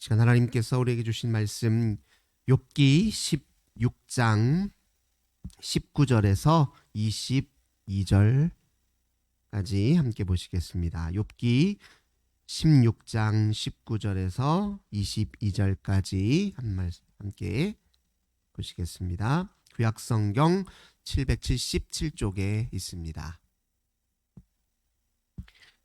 시간 하나님께서 우리에게 주신 말씀 욥기 16장 19절에서 22절까지 함께 보시겠습니다. 욥기 16장 19절에서 22절까지 한 말씀 함께 보시겠습니다. 구약성경 777쪽에 있습니다.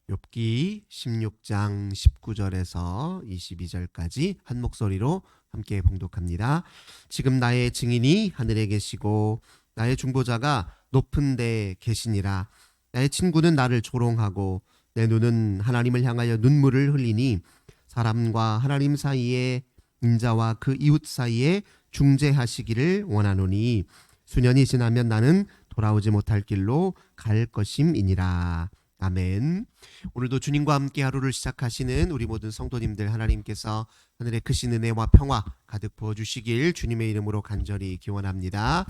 욥기 16장 19절에서 22절까지 한 목소리로 함께 봉독합니다. 지금 나의 증인이 하늘에 계시고 나의 중보자가 높은 데 계시니라. 나의 친구는 나를 조롱하고 내 눈은 하나님을 향하여 눈물을 흘리니 사람과 하나님 사이에 인자와 그 이웃 사이에 중재하시기를 원하노니 수년이 지나면 나는 돌아오지 못할 길로 갈 것임이니라. 아멘. 오늘도 주님과 함께 하루를 시작하시는 우리 모든 성도님들 하나님께서 하늘의 크신 은혜와 평화 가득 부어주시길 주님의 이름으로 간절히 기원합니다.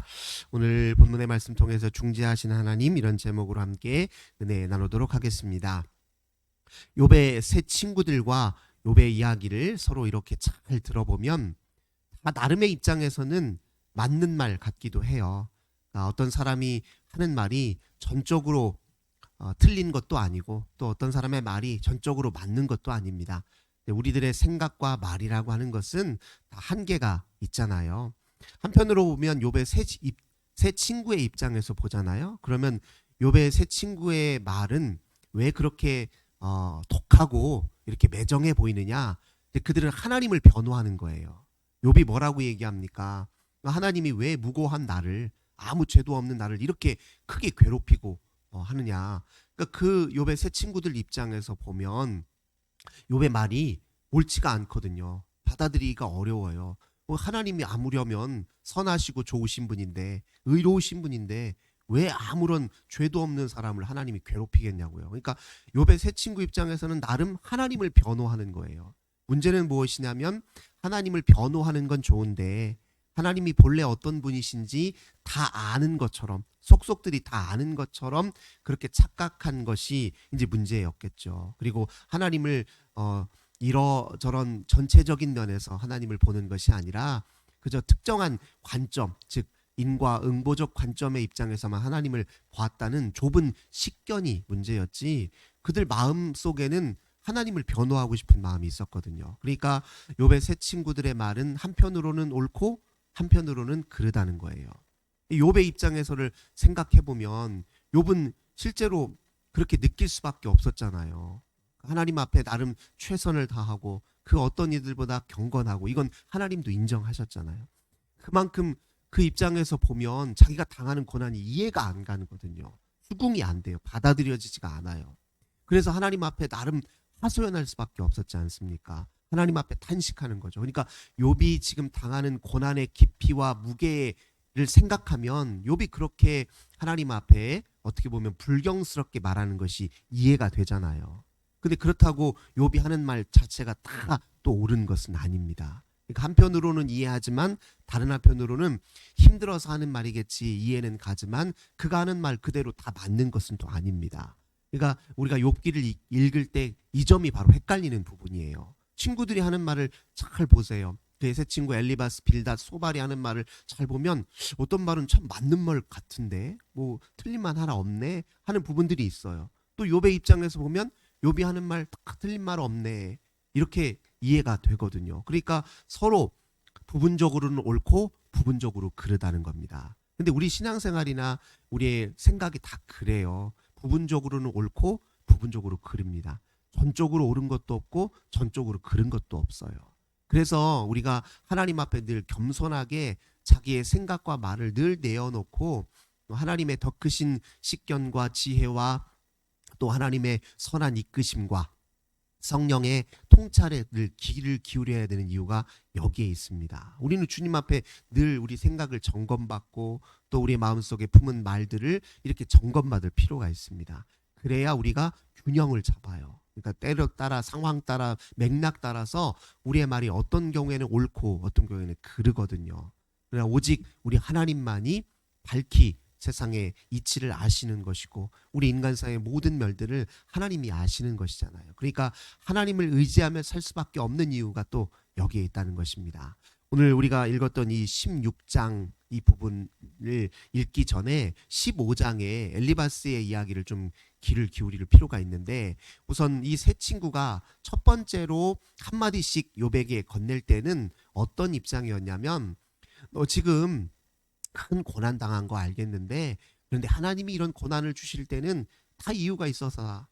오늘 본문의 말씀 통해서 중재하시는 하나님, 이런 제목으로 함께 은혜 나누도록 하겠습니다. 욥의 세 친구들과 욥의 이야기를 서로 이렇게 잘 들어보면 다 나름의 입장에서는 맞는 말 같기도 해요. 어떤 사람이 하는 말이 전적으로 틀린 것도 아니고 또 어떤 사람의 말이 전적으로 맞는 것도 아닙니다. 우리들의 생각과 말이라고 하는 것은 다 한계가 있잖아요. 한편으로 보면 욥의 세 친구의 입장에서 보잖아요. 그러면 욥의 세 친구의 말은 왜 그렇게 독하고 이렇게 매정해 보이느냐? 그들은 하나님을 변호하는 거예요. 욥이 뭐라고 얘기합니까? 하나님이 왜 무고한 나를, 아무 죄도 없는 나를 이렇게 크게 괴롭히고 하느냐. 그러니까 그 욥의 세 친구들 입장에서 보면 욥의 말이 옳지가 않거든요. 받아들이기가 어려워요. 하나님이 아무려면 선하시고 좋으신 분인데, 의로우신 분인데 왜 아무런 죄도 없는 사람을 하나님이 괴롭히겠냐고요. 그러니까 욥의 세 친구 입장에서는 나름 하나님을 변호하는 거예요. 문제는 무엇이냐면 하나님을 변호하는 건 좋은데 하나님이 본래 어떤 분이신지 다 아는 것처럼, 속속들이 다 아는 것처럼 그렇게 착각한 것이 이제 문제였겠죠. 그리고 하나님을 이러저런 전체적인 면에서 하나님을 보는 것이 아니라 그저 특정한 관점, 즉 인과응보적 관점의 입장에서만 하나님을 보았다는 좁은 식견이 문제였지, 그들 마음 속에는 하나님을 변호하고 싶은 마음이 있었거든요. 그러니까 욥의 세 친구들의 말은 한편으로는 옳고 한편으로는 그르다는 거예요. 욥의 입장에서를 생각해보면 욥은 실제로 그렇게 느낄 수밖에 없었잖아요. 하나님 앞에 나름 최선을 다하고 그 어떤 이들보다 경건하고, 이건 하나님도 인정하셨잖아요. 그만큼 그 입장에서 보면 자기가 당하는 고난이 이해가 안 가거든요. 수긍이 안 돼요. 받아들여지지가 않아요. 그래서 하나님 앞에 나름 하소연할 수밖에 없었지 않습니까? 하나님 앞에 탄식하는 거죠. 그러니까 욥이 지금 당하는 고난의 깊이와 무게를 생각하면 욥이 그렇게 하나님 앞에 어떻게 보면 불경스럽게 말하는 것이 이해가 되잖아요. 근데 그렇다고 욥이 하는 말 자체가 다 또 옳은 것은 아닙니다. 그러니까 한편으로는 이해하지만 다른 한편으로는 힘들어서 하는 말이겠지 이해는 가지만 그가 하는 말 그대로 다 맞는 것은 또 아닙니다. 그러니까 우리가 욥기를 읽을 때 이 점이 바로 헷갈리는 부분이에요. 친구들이 하는 말을 잘 보세요. 그의 세 친구 엘리바스, 빌닷, 소발이 하는 말을 잘 보면 어떤 말은 참 맞는 말 같은데 뭐 틀린 말 하나 없네 하는 부분들이 있어요. 또 욥의 입장에서 보면 욥이 하는 말 딱 틀린 말 없네 이렇게 이해가 되거든요. 그러니까 서로 부분적으로는 옳고 부분적으로 그르다는 겁니다. 근데 우리 신앙생활이나 우리의 생각이 다 그래요. 부분적으로는 옳고 부분적으로 그릅니다. 전적으로 옳은 것도 없고 전적으로 그른 것도 없어요. 그래서 우리가 하나님 앞에 늘 겸손하게 자기의 생각과 말을 늘 내어놓고 하나님의 더 크신 식견과 지혜와 또 하나님의 선한 이끄심과 성령의 통찰에 늘 귀를 기울여야 되는 이유가 여기에 있습니다. 우리는 주님 앞에 늘 우리 생각을 점검받고 또 우리 마음속에 품은 말들을 이렇게 점검받을 필요가 있습니다. 그래야 우리가 균형을 잡아요. 그러니까 때려 따라, 상황 따라, 맥락 따라서 우리의 말이 어떤 경우에는 옳고 어떤 경우에는 그르거든요. 그러나 오직 우리 하나님만이 밝히 세상의 이치를 아시는 것이고 우리 인간사의 모든 멸들을 하나님이 아시는 것이잖아요. 그러니까 하나님을 의지하며 살 수밖에 없는 이유가 또 여기에 있다는 것입니다. 오늘 우리가 읽었던 이 16장 이 부분을 읽기 전에 15장의 엘리바스의 이야기를 좀 귀를 기울일 필요가 있는데, 우선 이 세 친구가 첫 번째로 한마디씩 욥에게 건넬 때는 어떤 입장이었냐면, 너 지금 큰 고난 당한 거 알겠는데, 그런데 하나님이 이런 고난을 주실 때는 다 이유가 있어서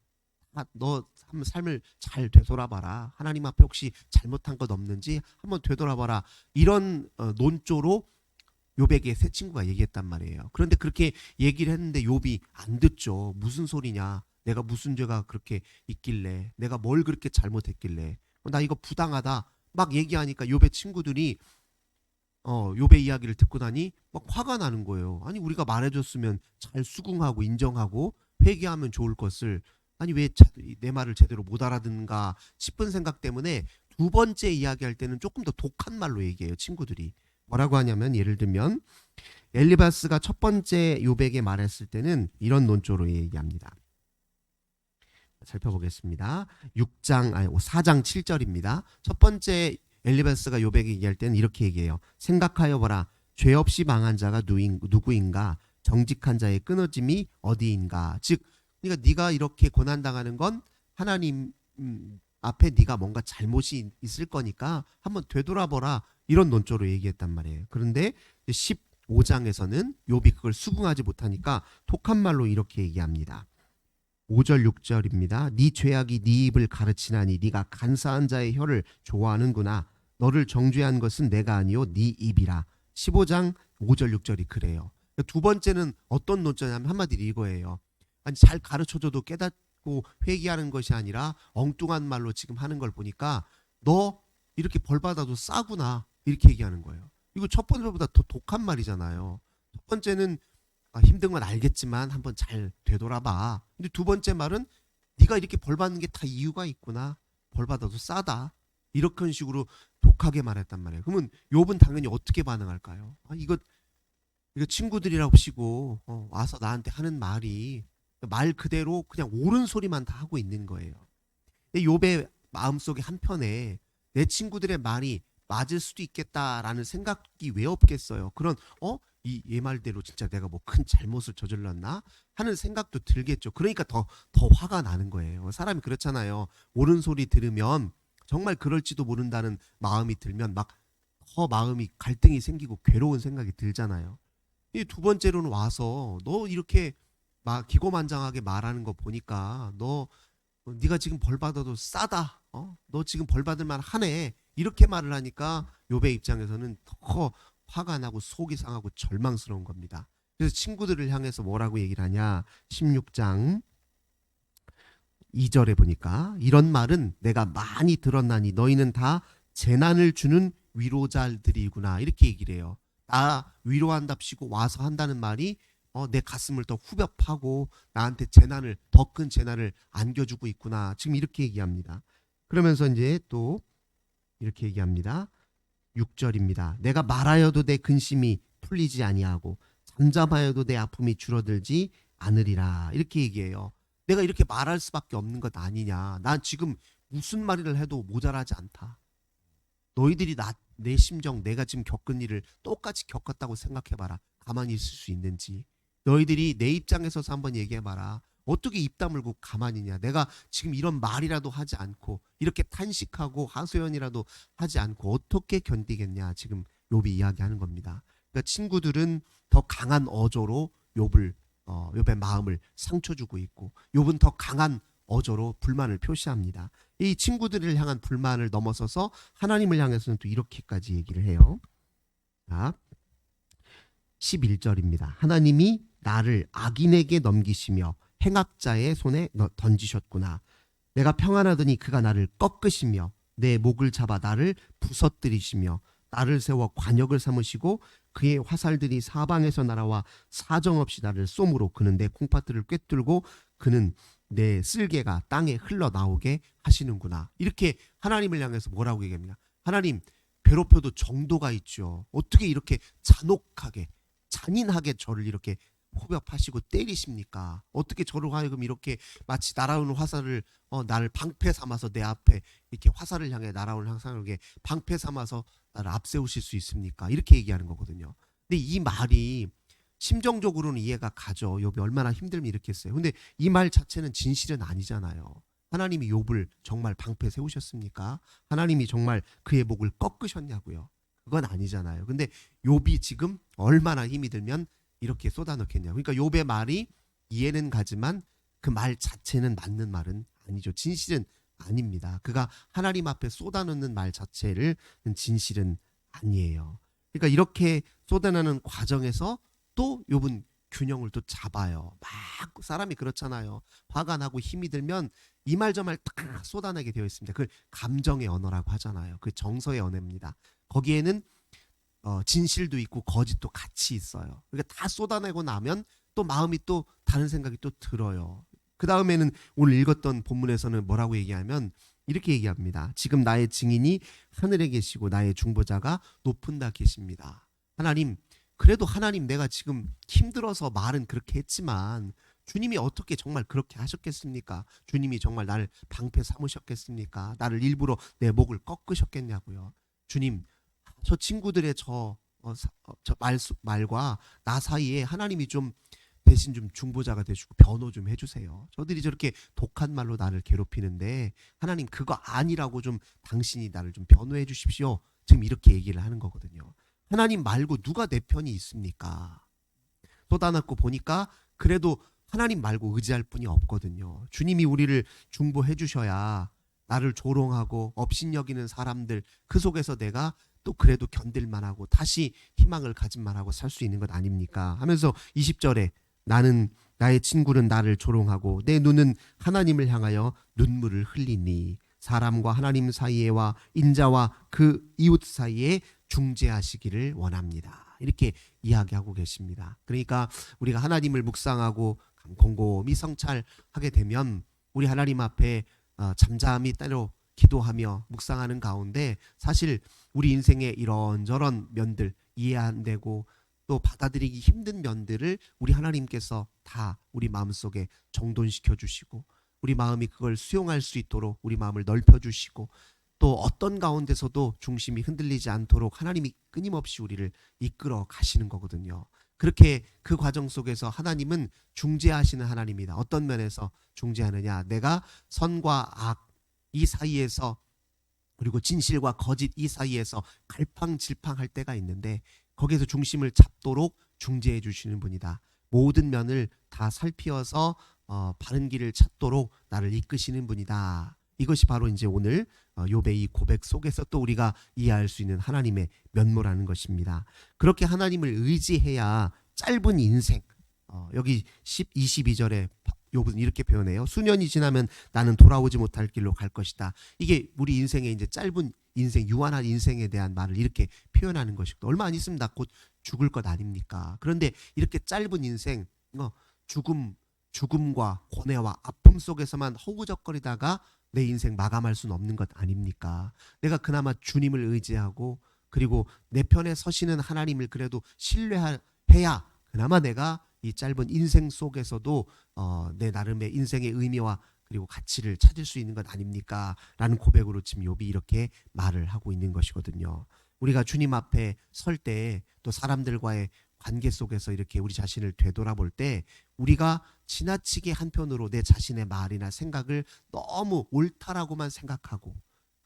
너 한번 삶을 잘 되돌아봐라. 하나님 앞에 혹시 잘못한 것 없는지 한번 되돌아봐라. 이런 논조로 욥에게 세 친구가 얘기했단 말이에요. 그런데 그렇게 얘기를 했는데 욥이 안 듣죠. 무슨 소리냐? 내가 무슨 죄가 그렇게 있길래? 내가 뭘 그렇게 잘못했길래? 나 이거 부당하다. 막 얘기하니까 욥의 친구들이 욥의 이야기를 듣고 나니 막 화가 나는 거예요. 아니 우리가 말해줬으면 잘 수긍하고 인정하고 회개하면 좋을 것을, 아니 왜 내 말을 제대로 못 알아듣는가 싶은 생각 때문에 두 번째 이야기할 때는 조금 더 독한 말로 얘기해요. 친구들이 뭐라고 하냐면, 예를 들면 엘리바스가 첫 번째 욥에게 말했을 때는 이런 논조로 얘기합니다. 살펴보겠습니다. 4장 7절입니다. 첫 번째 엘리바스가 욥에게 얘기할 때는 이렇게 얘기해요. 생각하여 보라. 죄 없이 망한 자가 누구인가? 정직한 자의 끊어짐이 어디인가? 즉, 그러니까 네가 이렇게 고난당하는 건 하나님 앞에 네가 뭔가 잘못이 있을 거니까 한번 되돌아보라. 이런 논조로 얘기했단 말이에요. 그런데 15장에서는 욥이 그걸 수긍하지 못하니까 독한 말로 이렇게 얘기합니다. 5절 6절입니다. 네 죄악이 네 입을 가르치나니 네가 간사한 자의 혀를 좋아하는구나. 너를 정죄한 것은 내가 아니요 네 입이라. 15장 5절 6절이 그래요. 두 번째는 어떤 논조냐면 한마디로 이거예요. 아니 잘 가르쳐줘도 깨닫고 회개하는 것이 아니라 엉뚱한 말로 지금 하는 걸 보니까 너 이렇게 벌받아도 싸구나, 이렇게 얘기하는 거예요. 이거 첫 번째보다 더 독한 말이잖아요. 첫 번째는 힘든 건 알겠지만 한번 잘 되돌아봐. 근데 두 번째 말은 네가 이렇게 벌 받는 게 다 이유가 있구나. 벌 받아도 싸다. 이렇게 식으로 독하게 말했단 말이에요. 그러면 욥은 당연히 어떻게 반응할까요? 이거 친구들이라고 치고 와서 나한테 하는 말이 말 그대로 그냥 옳은 소리만 다 하고 있는 거예요. 근데 욥의 마음속에 한편에 내 친구들의 말이 맞을 수도 있겠다라는 생각이 왜 없겠어요. 그런 얘 말대로 진짜 내가 뭐 큰 잘못을 저질렀나 하는 생각도 들겠죠. 그러니까 더 화가 나는 거예요. 사람이 그렇잖아요. 옳은 소리 들으면 정말 그럴지도 모른다는 마음이 들면 막 더 마음이 갈등이 생기고 괴로운 생각이 들잖아요. 이 두 번째로는 와서 너 이렇게 막 기고만장하게 말하는 거 보니까 네가 지금 벌 받아도 싸다. 너 지금 벌 받을 만 하네. 이렇게 말을 하니까 욥의 입장에서는 더 화가 나고 속이 상하고 절망스러운 겁니다. 그래서 친구들을 향해서 뭐라고 얘기를 하냐? 16장 2절에 보니까 이런 말은 내가 많이 들었나니 너희는 다 재난을 주는 위로자들이구나, 이렇게 얘기를 해요. 나 위로한답시고 와서 한다는 말이 내 가슴을 더 후벼파고 나한테 더 큰 재난을 안겨주고 있구나, 지금 이렇게 얘기합니다. 그러면서 이제 또 이렇게 얘기합니다. 6절입니다. 내가 말하여도 내 근심이 풀리지 아니하고 잠잠하여도 내 아픔이 줄어들지 않으리라, 이렇게 얘기해요. 내가 이렇게 말할 수밖에 없는 것 아니냐. 난 지금 무슨 말을 해도 모자라지 않다. 너희들이 내 심정, 내가 지금 겪은 일을 똑같이 겪었다고 생각해봐라. 가만히 있을 수 있는지. 너희들이 내 입장에 서서 한번 얘기해봐라. 어떻게 입 다물고 가만히 있냐. 내가 지금 이런 말이라도 하지 않고 이렇게 탄식하고 하소연이라도 하지 않고 어떻게 견디겠냐. 지금 욥이 이야기하는 겁니다. 그러니까 친구들은 더 강한 어조로 욥의 마음을 상처 주고 있고, 욥은 더 강한 어조로 불만을 표시합니다. 이 친구들을 향한 불만을 넘어서서 하나님을 향해서는 또 이렇게까지 얘기를 해요. 자, 11절입니다. 하나님이 나를 악인에게 넘기시며 행악자의 손에 던지셨구나. 내가 평안하더니 그가 나를 꺾으시며 내 목을 잡아 나를 부서뜨리시며 나를 세워 관역을 삼으시고 그의 화살들이 사방에서 날아와 사정없이 나를 쏘므로 그는 내 콩팥들을 꿰뚫고 그는 내 쓸개가 땅에 흘러나오게 하시는구나. 이렇게 하나님을 향해서 뭐라고 얘기합니까? 하나님, 괴롭혀도 정도가 있죠. 어떻게 이렇게 잔혹하게 잔인하게 저를 이렇게 포벽하시고 때리십니까? 어떻게 저로 하여금 이렇게 마치 날아오는 화살을 나를 방패 삼아서 내 앞에 이렇게 화살을 향해 날아오는 화살을 방패 삼아서 나를 앞세우실 수 있습니까? 이렇게 얘기하는 거거든요. 근데 이 말이 심정적으로는 이해가 가죠. 욥이 얼마나 힘들면 이렇게 했어요. 근데 이 말 자체는 진실은 아니잖아요. 하나님이 욥을 정말 방패 세우셨습니까? 하나님이 정말 그의 목을 꺾으셨냐고요? 그건 아니잖아요. 근데 욥이 지금 얼마나 힘이 들면 이렇게 쏟아넣겠냐. 그러니까 욥의 말이 이해는 가지만 그 말 자체는 맞는 말은 아니죠. 진실은 아닙니다. 그가 하나님 앞에 쏟아넣는 말 자체를 진실은 아니에요. 그러니까 이렇게 쏟아내는 과정에서 또 욥은 균형을 또 잡아요. 막 사람이 그렇잖아요. 화가 나고 힘이 들면 이 말 저 말 딱 쏟아내게 되어 있습니다. 그 감정의 언어라고 하잖아요. 그 정서의 언어입니다. 거기에는 진실도 있고 거짓도 같이 있어요. 그러니까 다 쏟아내고 나면 또 마음이 또 다른 생각이 또 들어요. 그 다음에는 오늘 읽었던 본문에서는 뭐라고 얘기하면 이렇게 얘기합니다. 지금 나의 증인이 하늘에 계시고 나의 중보자가 높은 데 계십니다. 하나님, 그래도 하나님 내가 지금 힘들어서 말은 그렇게 했지만 주님이 어떻게 정말 그렇게 하셨겠습니까? 주님이 정말 나를 방패 삼으셨겠습니까? 나를 일부러 내 목을 꺾으셨겠냐고요. 주님, 저 친구들의 저 말과 나 사이에 하나님이 좀 대신 좀 중보자가 되시고 변호 좀 해주세요. 저들이 저렇게 독한 말로 나를 괴롭히는데 하나님 그거 아니라고 좀 당신이 나를 좀 변호해 주십시오. 지금 이렇게 얘기를 하는 거거든요. 하나님 말고 누가 내 편이 있습니까? 쏟아놨고 보니까 그래도 하나님 말고 의지할 분이 없거든요. 주님이 우리를 중보해 주셔야 나를 조롱하고 업신여기는 사람들 그 속에서 내가 또 그래도 견딜만하고 다시 희망을 가진만하고 살 수 있는 것 아닙니까? 하면서 20절에 나는 나의 친구는 나를 조롱하고 내 눈은 하나님을 향하여 눈물을 흘리니 사람과 하나님 사이에와 인자와 그 이웃 사이에 중재하시기를 원합니다. 이렇게 이야기하고 계십니다. 그러니까 우리가 하나님을 묵상하고 곰곰이 성찰하게 되면 우리 하나님 앞에 잠잠히 때로 기도하며 묵상하는 가운데 사실 우리 인생의 이런저런 면들 이해 안 되고 또 받아들이기 힘든 면들을 우리 하나님께서 다 우리 마음속에 정돈시켜 주시고 우리 마음이 그걸 수용할 수 있도록 우리 마음을 넓혀 주시고 또 어떤 가운데서도 중심이 흔들리지 않도록 하나님이 끊임없이 우리를 이끌어 가시는 거거든요. 그렇게 그 과정 속에서 하나님은 중재하시는 하나님이다. 어떤 면에서 중재하느냐? 내가 선과 악 이 사이에서 그리고 진실과 거짓 이 사이에서 갈팡질팡할 때가 있는데 거기에서 중심을 잡도록 중재해 주시는 분이다. 모든 면을 다 살피어서 바른 길을 찾도록 나를 이끄시는 분이다. 이것이 바로 이제 오늘 욥의 이 고백 속에서 또 우리가 이해할 수 있는 하나님의 면모라는 것입니다. 그렇게 하나님을 의지해야 짧은 인생 여기 22절에 욥은 이렇게 표현해요. 수년이 지나면 나는 돌아오지 못할 길로 갈 것이다. 이게 우리 인생의 이제 짧은 인생, 유한한 인생에 대한 말을 이렇게 표현하는 것이고 얼마 안 있으면 나 곧 죽을 것 아닙니까? 그런데 이렇게 짧은 인생, 죽음과 고뇌와 아픔 속에서만 허우적거리다가 내 인생 마감할 수는 없는 것 아닙니까? 내가 그나마 주님을 의지하고 그리고 내 편에 서시는 하나님을 그래도 신뢰해야 그나마 내가 이 짧은 인생 속에서도 내 나름의 인생의 의미와 그리고 가치를 찾을 수 있는 것 아닙니까? 라는 고백으로 지금 욥이 이렇게 말을 하고 있는 것이거든요. 우리가 주님 앞에 설 때 또 사람들과의 관계 속에서 이렇게 우리 자신을 되돌아볼 때 우리가 지나치게 한편으로 내 자신의 말이나 생각을 너무 옳다라고만 생각하고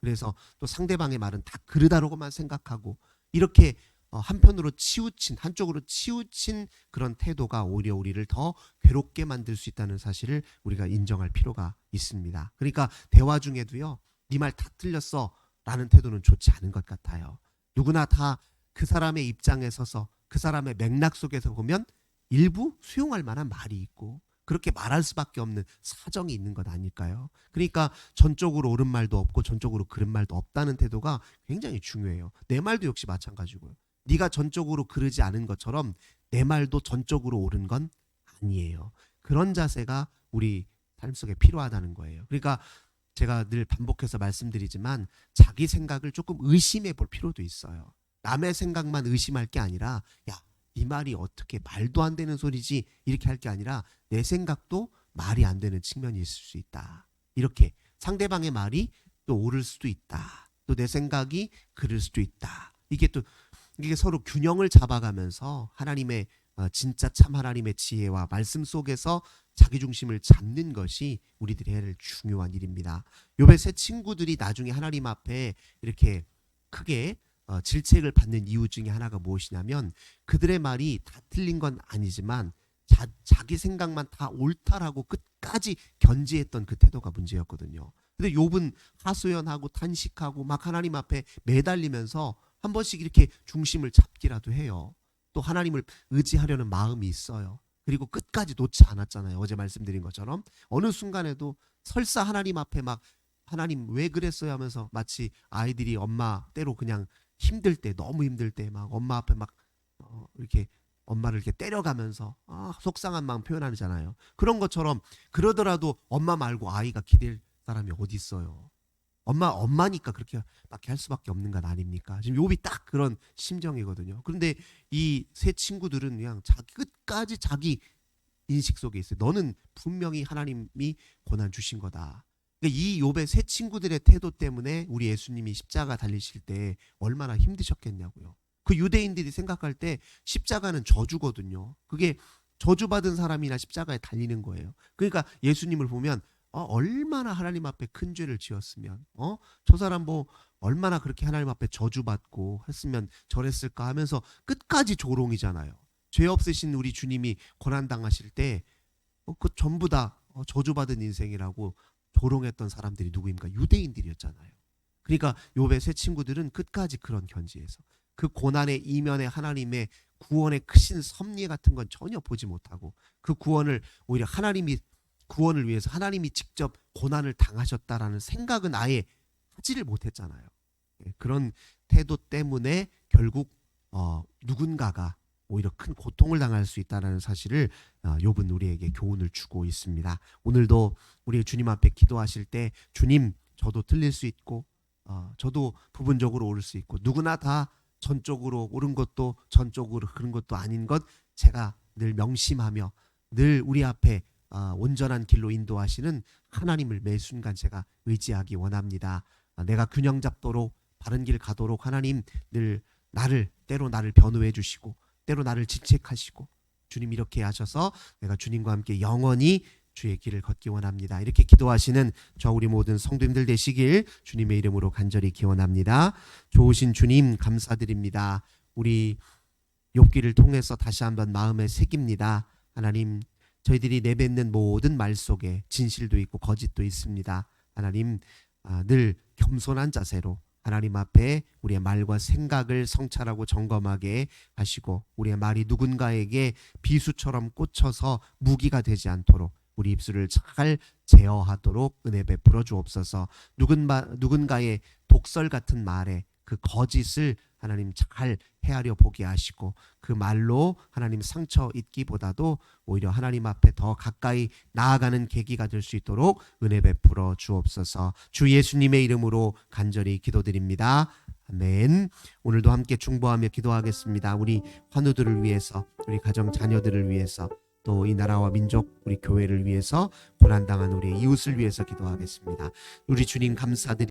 그래서 또 상대방의 말은 다 그르다라고만 생각하고 이렇게 한편으로 한쪽으로 치우친 그런 태도가 오히려 우리를 더 괴롭게 만들 수 있다는 사실을 우리가 인정할 필요가 있습니다. 그러니까 대화 중에도요, 네 말 다 틀렸어 라는 태도는 좋지 않은 것 같아요. 누구나 다 그 사람의 입장에 서서 그 사람의 맥락 속에서 보면 일부 수용할 만한 말이 있고 그렇게 말할 수밖에 없는 사정이 있는 것 아닐까요? 그러니까 전적으로 옳은 말도 없고 전적으로 그른 말도 없다는 태도가 굉장히 중요해요. 내 말도 역시 마찬가지고요. 네가 전적으로 그르지 않은 것처럼 내 말도 전적으로 옳은 건 아니에요. 그런 자세가 우리 삶 속에 필요하다는 거예요. 그러니까 제가 늘 반복해서 말씀드리지만 자기 생각을 조금 의심해 볼 필요도 있어요. 남의 생각만 의심할 게 아니라 야, 이 말이 어떻게 말도 안 되는 소리지 이렇게 할 게 아니라 내 생각도 말이 안 되는 측면이 있을 수 있다. 이렇게 상대방의 말이 또 옳을 수도 있다. 또 내 생각이 그럴 수도 있다. 이게 서로 균형을 잡아가면서 하나님의 진짜 참 하나님의 지혜와 말씀 속에서 자기 중심을 잡는 것이 우리들이 해야 할 중요한 일입니다. 욥의 세 친구들이 나중에 하나님 앞에 이렇게 크게 질책을 받는 이유 중에 하나가 무엇이냐면 그들의 말이 다 틀린 건 아니지만 자기 생각만 다 옳다라고 끝까지 견지했던 그 태도가 문제였거든요. 근데 욥은 하소연하고 탄식하고 막 하나님 앞에 매달리면서 한 번씩 이렇게 중심을 잡기라도 해요. 또 하나님을 의지하려는 마음이 있어요. 그리고 끝까지 놓지 않았잖아요. 어제 말씀드린 것처럼 어느 순간에도 설사 하나님 앞에 막 하나님 왜 그랬어요 하면서 마치 아이들이 엄마 때로 그냥 힘들 때 너무 힘들 때 막 엄마 앞에 막 이렇게 엄마를 이렇게 때려가면서 속상한 마음 표현하잖아요. 그런 것처럼 그러더라도 엄마 말고 아이가 기댈 사람이 어디 있어요. 엄마니까 그렇게 밖에 할 수밖에 없는 것 아닙니까? 지금 욥이 딱 그런 심정이거든요. 그런데 이 세 친구들은 그냥 끝까지 자기 인식 속에 있어요. 너는 분명히 하나님이 고난 주신 거다. 그러니까 이 욥의 세 친구들의 태도 때문에 우리 예수님이 십자가 달리실 때 얼마나 힘드셨겠냐고요. 그 유대인들이 생각할 때 십자가는 저주거든요. 그게 저주받은 사람이나 십자가에 달리는 거예요. 그러니까 예수님을 보면 얼마나 하나님 앞에 큰 죄를 지었으면 저 사람 뭐 얼마나 그렇게 하나님 앞에 저주받고 했으면 저랬을까 하면서 끝까지 조롱이잖아요. 죄 없으신 우리 주님이 고난당하실 때 그 전부 다 저주받은 인생이라고 조롱했던 사람들이 누구입니까? 유대인들이었잖아요. 그러니까 욥의 세 친구들은 끝까지 그런 견지에서 그 고난의 이면에 하나님의 구원의 크신 섭리 같은 건 전혀 보지 못하고 그 구원을 오히려 하나님이 구원을 위해서 하나님이 직접 고난을 당하셨다라는 생각은 아예 하지를 못했잖아요. 그런 태도 때문에 결국 누군가가 오히려 큰 고통을 당할 수 있다는 사실을 욥은 우리에게 교훈을 주고 있습니다. 오늘도 우리 주님 앞에 기도하실 때 주님 저도 틀릴 수 있고 저도 부분적으로 옳을 수 있고 누구나 다 전적으로 옳은 것도 전적으로 그런 것도 아닌 것 제가 늘 명심하며 늘 우리 앞에 온전한 길로 인도하시는 하나님을 매 순간 제가 의지하기 원합니다. 내가 균형 잡도록 바른 길 가도록 하나님 늘 때로 나를 변호해 주시고 때로 나를 질책하시고 주님 이렇게 하셔서 내가 주님과 함께 영원히 주의 길을 걷기 원합니다. 이렇게 기도하시는 저 우리 모든 성도님들 되시길 주님의 이름으로 간절히 기원합니다. 좋으신 주님 감사드립니다. 우리 욥기를 통해서 다시 한번 마음에 새깁니다. 하나님 저희들이 내뱉는 모든 말 속에 진실도 있고 거짓도 있습니다. 하나님 늘 겸손한 자세로 하나님 앞에 우리의 말과 생각을 성찰하고 점검하게 하시고 우리의 말이 누군가에게 비수처럼 꽂혀서 무기가 되지 않도록 우리 입술을 잘 제어하도록 은혜 베풀어 주옵소서. 누군가의 독설 같은 말에 그 거짓을 하나님 잘 헤아려 보게 하시고 그 말로 하나님 상처 입기보다도 오히려 하나님 앞에 더 가까이 나아가는 계기가 될 수 있도록 은혜 베풀어 주옵소서. 주 예수님의 이름으로 간절히 기도드립니다. 아멘. 오늘도 함께 중보하며 기도하겠습니다. 우리 환우들을 위해서 우리 가정 자녀들을 위해서 또 이 나라와 민족 우리 교회를 위해서 고난당한 우리 이웃을 위해서 기도하겠습니다. 우리 주님 감사드립니다.